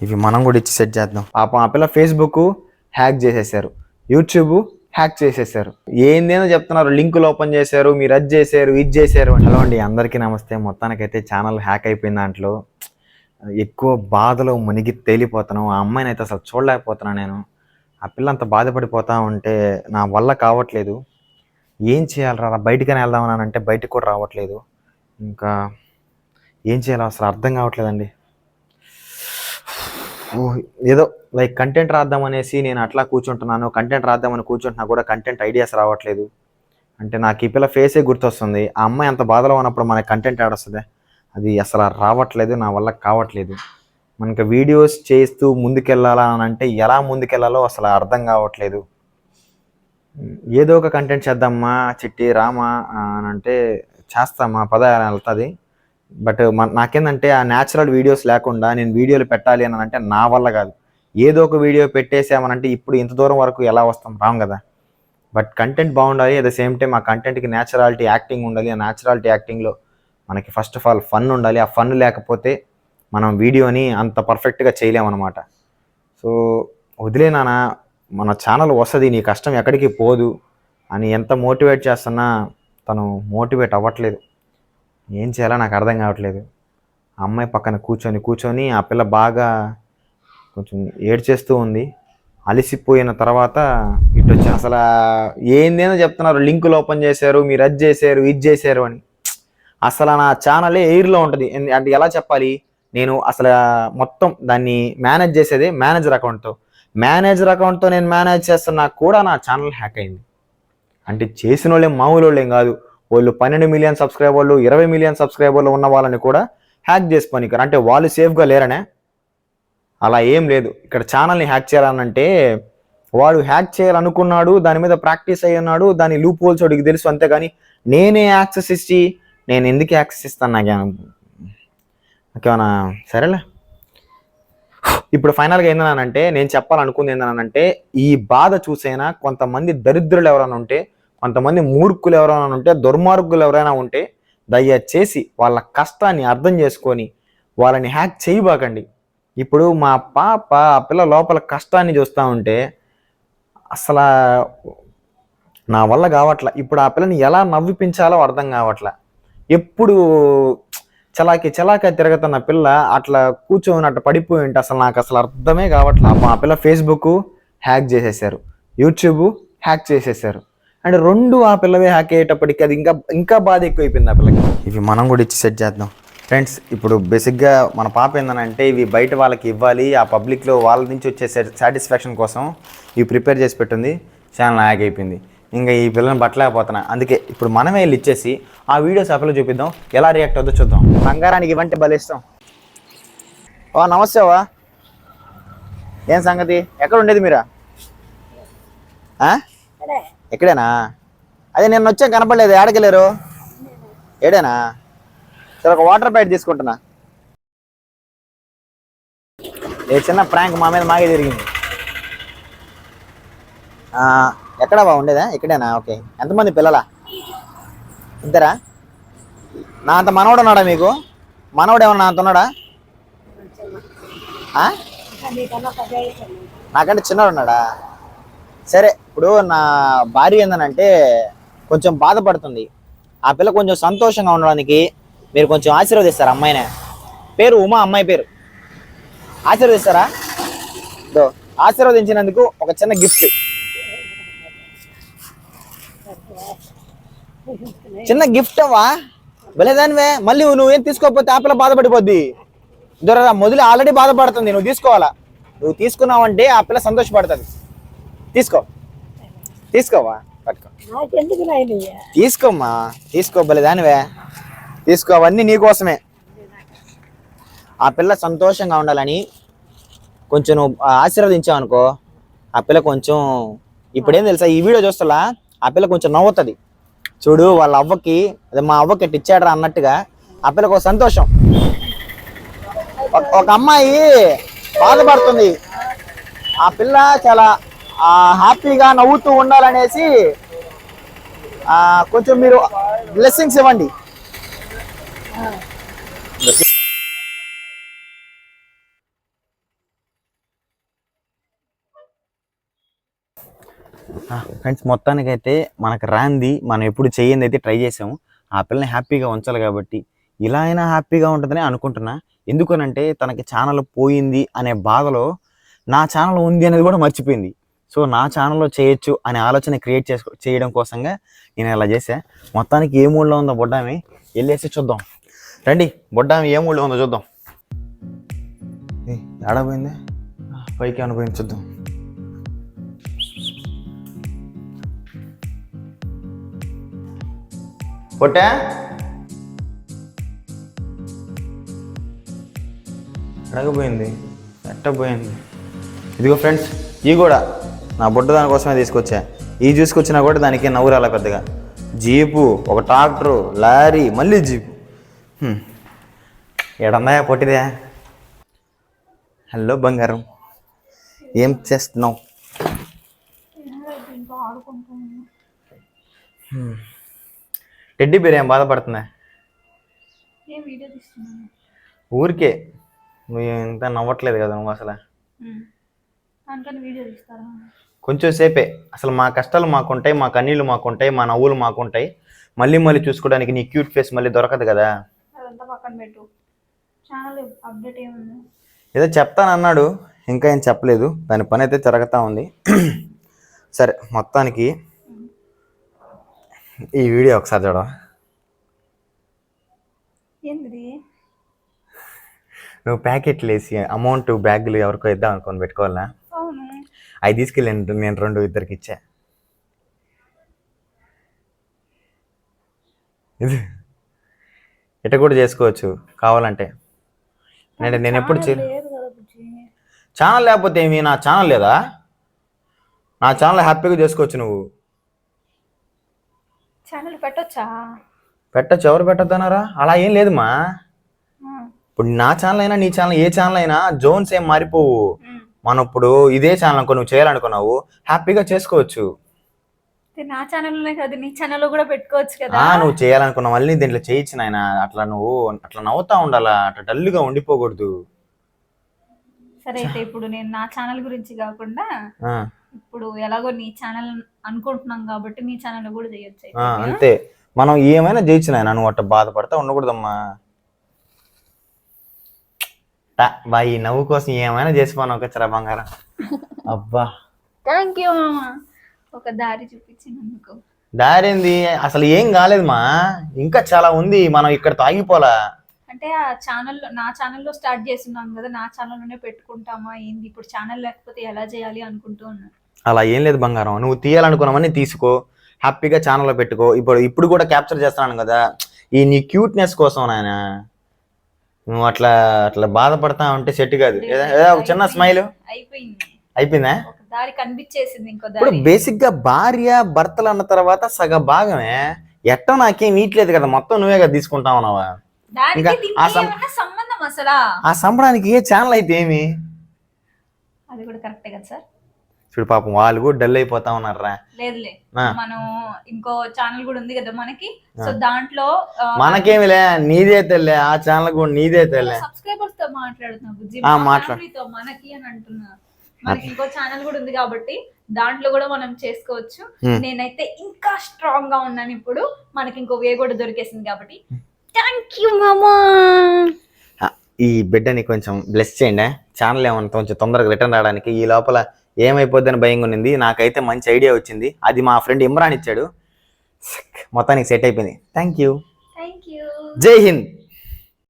ఇవి మనం కూడా ఇచ్చి సెట్ చేద్దాం. పాపం ఆ పిల్ల ఫేస్బుక్ హ్యాక్ చేసేసారు, యూట్యూబ్ హ్యాక్ చేసేసారు, ఏందేనో చెప్తున్నారు, లింకులు ఓపెన్ చేశారు, మీరు అది చేశారు ఇది చేశారు. హలో అండి, అందరికీ నమస్తే. మొత్తానికైతే ఛానల్ హ్యాక్ అయిపోయిన దాంట్లో ఎక్కువ బాధలో మునిగి తేలిపోతాను. ఆ అమ్మాయిని అయితే అసలు చూడలేకపోతున్నాను నేను. ఆ పిల్ల అంత బాధపడిపోతా ఉంటే నా వల్ల కావట్లేదు. ఏం చేయాలరా, బయటికైనా వెళ్దామని అంటే బయటకు కూడా రావట్లేదు. ఇంకా ఏం చేయాలో అసలు అర్థం కావట్లేదండి. ఏదో లైక్ కంటెంట్ రాద్దామనేసి నేను అట్లా కూర్చుంటున్నాను. కంటెంట్ రాద్దామని కూర్చుంటున్నా కూడా కంటెంట్ ఐడియాస్ రావట్లేదు. అంటే నాకు ఈ పిల్ల ఫేసే గుర్తొస్తుంది. ఆ అమ్మాయి అంత బాధలో ఉన్నప్పుడు మనకి కంటెంట్ ఆడొస్తుంది, అది అసలు రావట్లేదు, నా వల్ల కావట్లేదు. మనకి వీడియోస్ చేస్తూ ముందుకెళ్ళాలా అని అంటే ఎలా ముందుకెళ్ళాలో అసలు అర్థం కావట్లేదు. ఏదో ఒక కంటెంట్ చేద్దామా చిట్టి రామా అని అంటే చేస్తామా పద వెళ్తుంది. బట్ నాకేందంటే ఆ న్యాచురల్ వీడియోస్ లేకుండా నేను వీడియోలు పెట్టాలి అని అంటే నా వల్ల కాదు. ఏదో ఒక వీడియో పెట్టేసామనంటే ఇప్పుడు ఇంత దూరం వరకు ఎలా వస్తాం, రాం కదా. బట్ కంటెంట్ బాగుండాలి, అట్ ద సేమ్ టైం ఆ కంటెంట్కి న్యాచురాలిటీ యాక్టింగ్ ఉండాలి. ఆ న్యాచురాలిటీ యాక్టింగ్లో మనకి ఫస్ట్ ఆఫ్ ఆల్ ఫన్ ఉండాలి. ఆ ఫన్ లేకపోతే మనం వీడియోని అంత పర్ఫెక్ట్గా చేయలేమన్నమాట. సో వదిలేనానా, మన ఛానల్ వస్తుంది, నీ కష్టం ఎక్కడికి పోదు అని ఎంత మోటివేట్ చేస్తున్నా తను మోటివేట్ అవ్వట్లేదు. ఏం చేయాలో నాకు అర్థం కావట్లేదు. ఆ అమ్మాయి పక్కన కూర్చొని ఆ పిల్ల బాగా కొంచెం ఏడ్చేస్తూ ఉంది. అలిసిపోయిన తర్వాత ఇటు వచ్చి అసలు ఏందేనో చెప్తున్నారు, లింకులు ఓపెన్ చేశారు, మీరు అది చేశారు ఇది చేశారు అని. అసలు నా ఛానలే ఎయిర్లో ఉంటుంది. అంటే ఎలా చెప్పాలి, నేను అసలు మొత్తం దాన్ని మేనేజ్ చేసేది మేనేజర్ అకౌంట్తో నేను మేనేజ్ చేస్తున్నా కూడా నా ఛానల్ హ్యాక్ అయింది. అంటే చేసిన వాళ్ళేం మామూలు వాళ్ళేం కాదు. వాళ్ళు 12 మిలియన్ సబ్స్క్రైబర్లు 20 మిలియన్ సబ్స్క్రైబర్లు ఉన్న వాళ్ళని కూడా హ్యాక్ చేసి పనికారు. అంటే వాళ్ళు సేఫ్గా లేరనే? అలా ఏం లేదు. ఇక్కడ ఛానల్ని హ్యాక్ చేయాలనంటే వాడు హ్యాక్ చేయాలనుకున్నాడు, దాని మీద ప్రాక్టీస్ అయ్యి ఉన్నాడు, దాని లూప్ హోల్స్ వాడికి తెలుసు, అంతేగాని నేనే యాక్సెస్ ఇచ్చి నేను ఎందుకు యాక్సెస్ ఇస్తాను? నాకేమన్నా సరేలే. ఇప్పుడు ఫైనల్గా ఏందనంటే నేను చెప్పాలనుకుంది ఏందనంటే, ఈ బాధ చూసైనా కొంతమంది దరిద్రులు ఎవరైనా ఉంటే, కొంతమంది మూర్ఖులు ఎవరైనా ఉంటే, దుర్మార్గులు ఎవరైనా ఉంటే దయచేసి వాళ్ళ కష్టాన్ని అర్థం చేసుకొని వాళ్ళని హ్యాక్ చేయబాకండి. ఇప్పుడు మా పాప ఆ పిల్ల లోపల కష్టాన్ని చూస్తూ ఉంటే అసలు నా వల్ల కావట్లా. ఇప్పుడు ఆ పిల్లని ఎలా నవ్విపించాలో అర్థం కావట్లా. ఎప్పుడు చలాకా తిరగతున్న పిల్ల అట్లా కూర్చొని అట్లా పడిపోయి ఉంటే అసలు నాకు అసలు అర్థమే కావట్లా. ఆ పిల్ల ఫేస్బుక్ హ్యాక్ చేసేసారు, యూట్యూబ్ హ్యాక్ చేసేసారు. అండ్ రెండు ఆ పిల్లవే హ్యాక్ అయ్యేటప్పటికి అది ఇంకా బాధ ఎక్కువైపోయింది ఆ పిల్లకి. ఇవి మనం కూడా ఇచ్చి సెట్ చేద్దాం ఫ్రెండ్స్. ఇప్పుడు బేసిక్గా మన పాప ఏంటంటే ఇవి బయట వాళ్ళకి ఇవ్వాలి, ఆ పబ్లిక్లో వాళ్ళ నుంచి వచ్చే సాటిస్ఫాక్షన్ కోసం ఇవి ప్రిపేర్ చేసి పెట్టింది. ఛానల్ హ్యాక్ అయిపోయింది. ఇంకా ఈ పిల్లని పట్టలేకపోతున్నా. అందుకే ఇప్పుడు మనమే వెళ్ళి ఇచ్చేసి ఆ వీడియోస్ ఆ పిల్ల చూపిద్దాం, ఎలా రియాక్ట్ అవుతుందో చూద్దాం. బంగారానికి ఇవ్వంటే బలిస్తాం. ఓ నమస్తే వా, ఏం సంగతి, ఎక్కడ ఉండేది మీరా? ఎక్కడేనా? అదే నిన్న వచ్చా కనపడలేదు, ఏడకెళ్ళారు? ఏడేనా? సరే ఒక వాటర్ ప్యాకెట్ తీసుకుంటున్నా. ఏ చిన్న ప్రాంక్ మా మీద మాగే జరిగింది. ఎక్కడ బా ఉండేదా? ఇక్కడేనా? ఓకే. ఎంతమంది పిల్లలా? ఇద్దరా? నా అంత మనవడు ఉన్నాడా మీకు? మనవడు ఏమన్నా అంత ఉన్నాడా? నాకంటే చిన్నవాడు ఉన్నాడా? సరే, ఇప్పుడు నా భార్య ఏందనంటే కొంచెం బాధపడుతుంది. ఆ పిల్ల కొంచెం సంతోషంగా ఉండడానికి మీరు కొంచెం ఆశీర్వదిస్తారా అమ్మాయినే? పేరు ఉమా, అమ్మాయి పేరు. ఆశీర్వదిస్తారా? ఆశీర్వదించినందుకు ఒక చిన్న గిఫ్ట్, చిన్న గిఫ్ట్ అవ్వా. భలేదానివే, మళ్ళీ నువ్వేం తీసుకోకపోతే ఆ పిల్ల బాధపడిపోద్ది. దొరరా, మొదలు ఆల్రెడీ బాధపడుతుంది, నువ్వు తీసుకోవాలా. నువ్వు తీసుకున్నావంటే ఆ పిల్ల సంతోషపడుతుంది. తీసుకోవా, పట్టుకో, తీసుకోమ్మా, తీసుకో. భలేదానివే, తీసుకో, అవన్నీ నీకోసమే. ఆ పిల్ల సంతోషంగా ఉండాలని కొంచెం నువ్వు ఆశీర్వదించావు అనుకో, ఆ పిల్ల కొంచెం ఇప్పుడేం తెలుసా, ఈ వీడియో చూస్తా ఆ పిల్ల కొంచెం నవ్వుతుంది. చూడు, వాళ్ళ అవ్వకి అదే మా అవ్వకి ఇచ్చాడరా అన్నట్టుగా ఆ పిల్లకు ఒక సంతోషం. ఒక అమ్మాయి బాధపడుతుంది, ఆ పిల్ల చాలా హ్యాపీగా నవ్వుతూ ఉండాలనేసి కొంచెం మీరు బ్లెస్సింగ్స్ ఇవ్వండి. ఫ్రెండ్స్ మొత్తానికైతే మనకు రాంది మనం ఎప్పుడు చెయ్యింది అయితే ట్రై చేసాము. ఆ పిల్లని హ్యాపీగా ఉంచాలి కాబట్టి ఇలా అయినా హ్యాపీగా ఉంటుందని అనుకుంటున్నా. ఎందుకనంటే తనకి ఛానల్ పోయింది అనే బాధలో నా ఛానల్ ఉంది అనేది కూడా మర్చిపోయింది. సో నా ఛానల్లో చేయొచ్చు అనే ఆలోచన క్రియేట్ చేయడం కోసంగా నేను ఇలా చేసా. మొత్తానికి ఏ మూడ్లో ఉందో బొడ్డామి వెళ్ళేసి చూద్దాం రండి. బొడ్డామి ఏ మూడ్లో ఉందో చూద్దాం. ఆడపోయింది పైకి అనుపోయింది చూద్దాం. పొట్టా అడగపోయింది ఎట్టపోయింది. ఇదిగో ఫ్రెండ్స్ ఇవి కూడా నా బొడ్డ దానికోసమే తీసుకొచ్చా. ఇవి తీసుకొచ్చినా కూడా దానికి నవ్వు రాలే పెద్దగా. జీపు, ఒక ట్రాక్టరు, లారీ, మళ్ళీ జీపు. ఏడన్నాయా పొట్టిదే. హలో బంగారం, ఏం చేస్తున్నావు? టెడ్డీ బేర్ ఏం బాధపడుతుందా? ఊరికే నువ్వు ఇంత నవ్వట్లేదు కదా నువ్వు అసలు. కొంచెం సేపే. అసలు మా కష్టాలు మాకుంటాయి, మా కన్నీళ్ళు మాకుంటాయి, మా నవ్వులు మాకుంటాయి. మళ్ళీ మళ్ళీ చూసుకోవడానికి నీ క్యూట్ ఫేస్ మళ్ళీ దొరకదు కదా. ఏదో చెప్తానన్నాడు, ఇంకా ఏం చెప్పలేదు. దాని పని అయితే జరుగుతూ ఉంది. సరే మొత్తానికి ఈ వీడియో ఒకసారి చూడ. నువ్వు ప్యాకెట్లు వేసి అమౌంట్ బ్యాగులు ఎవరికో ఇద్దాం అనుకొని పెట్టుకోవాలా? అవి తీసుకెళ్ళి నేను 2 ఇద్దరికి ఇచ్చా. ఇది ఇట కూడా చేసుకోవచ్చు కావాలంటే. నేను ఎప్పుడు ఛానల్ లేకపోతే ఏమి? నా ఛానల్ లేదా? నా ఛానల్ హ్యాపీగా చేసుకోవచ్చు. నువ్వు పెట్టచ్చు. ఎవరు పెట్టద్దన్నారా? అలా ఏం లేదుమా. ఇప్పుడు నా ఛానల్ అయినా నీ ఛానల్, ఏ ఛానల్ అయినా జోన్స్ ఏం మారిపోవు. మనం ఇప్పుడు ఇదే ఛానల్ అనుకో, నువ్వు చేయాలనుకున్నావు హ్యాపీగా చేసుకోవచ్చు. నా ఛానల్లోనే కాదు నీ ఛానల్లో కూడా పెట్టుకోవచ్చు కదా. నువ్వు చేయాలనుకున్నావు మళ్ళీ దీంట్లో చేయొచ్చు నాయన. అట్లా నువ్వు అట్లా నవ్వుతా ఉండాలా, అట్లా డల్గా ఉండిపోకూడదు. సరే అయితే ఇప్పుడు నేను నా ఛానల్ గురించి కాకుండా ఇప్పుడు ఎలాగో నీ ఛానల్ అనుకుంటున్నాం కాబట్టి నీ ఛానల్ కూడా చేయొచ్చు. అంతే, మనం ఏమైనా చేయొచ్చు నాయన. నువ్వు అట్లా బాధపడతా ఉండకూడదమ్మా. బా ఈ నవ్వు కోసం ఏమైనా చేసిపోను ఒక చరా బంగారం. అబ్బా థ్యాంక్ యూ మామ, ఒక దారి చూపించినందుకు. దారి ఏంది? అసలు ఏం కాలేదుమా, ఇంకా చాలా ఉంది. మనం ఇక్కడ ఆగిపోలా. అంటే ఆ ఛానల్లో, నా ఛానల్లో స్టార్ట్ చేస్తున్నాం కదా, నా ఛానల్లోనే పెట్టుకుంటామా ఏంది? ఇప్పుడు ఛానల్ లేకపోతే ఎలా చేయాలి అనుకుంటూ ఉన్నాను. అలా ఏం లేదు బంగారం, నువ్వు తీయాలనుకున్నామని తీసుకో, హ్యాపీగా ఛానల్లో పెట్టుకో. ఇప్పుడు కూడా క్యాప్చర్ చేస్తున్నాను కదా ఈ నీ క్యూట్నెస్ కోసం నాయన. నువ్వు అట్లా అట్లా బాధపడతా ఉంటే సెట్ కాదు. ఒక చిన్న స్మైల్ అయిపోయిందా? దారి కనిపించేసింది. ఇప్పుడు బేసిక్ గా భార్య భర్తలు అన్న తర్వాత సగ భాగమే ఎట్టో నాకేం వీట్లేదు కదా, మొత్తం నువ్వే కదా తీసుకుంటా ఉన్నావా? ఇంకా సంబంధం అసలు ఆ సంబడానికి ఏ ఛానల్ అయితే ఏమి? అది కూడా కరెక్టే కదా సార్. చూడు పాపం వాళ్ళు కూడా డల్ అయిపోతా ఉన్నారా. లేదులే, మనం ఇంకో ఛానల్ కూడా ఉంది కదా మనకి. సో దాంట్లో మనకేమిలే, నీదే తెల్లే ఆ ఛానల్ కూడా నీదే తెల్లే. సబ్స్క్రైబర్స్ తో మాట్లాడుతున్నా బుజ్జి, మనకి అని అంటున్నా. మనకి ఇంకో ఛానల్ కూడా ఉంది కాబట్టి దాంట్లో కూడా మనం చేసుకోవచ్చు. నేనైతే ఇంకా స్ట్రాంగ్ గా ఉన్నాను ఇప్పుడు. మనకి ఇంకో వే కూడా దొరికేసింది కాబట్టి థ్యాంక్ యూ మామా. ఈ బిడ్డని కొంచెం బ్లెస్ చేయండి. ఛానల్ ఏమన్నా కొంచెం తొందరగా రిటర్న్ రావడానికి. ఈ లోపల ఏమైపోద్దని భయంగా ఉన్నింది. నాకైతే మంచి ఐడియా వచ్చింది, అది మా ఫ్రెండ్ ఇమ్రాన్ ఇచ్చాడు. మొత్తానికి సెట్ అయిపోయింది. Thank you. Thank you. జై హింద్.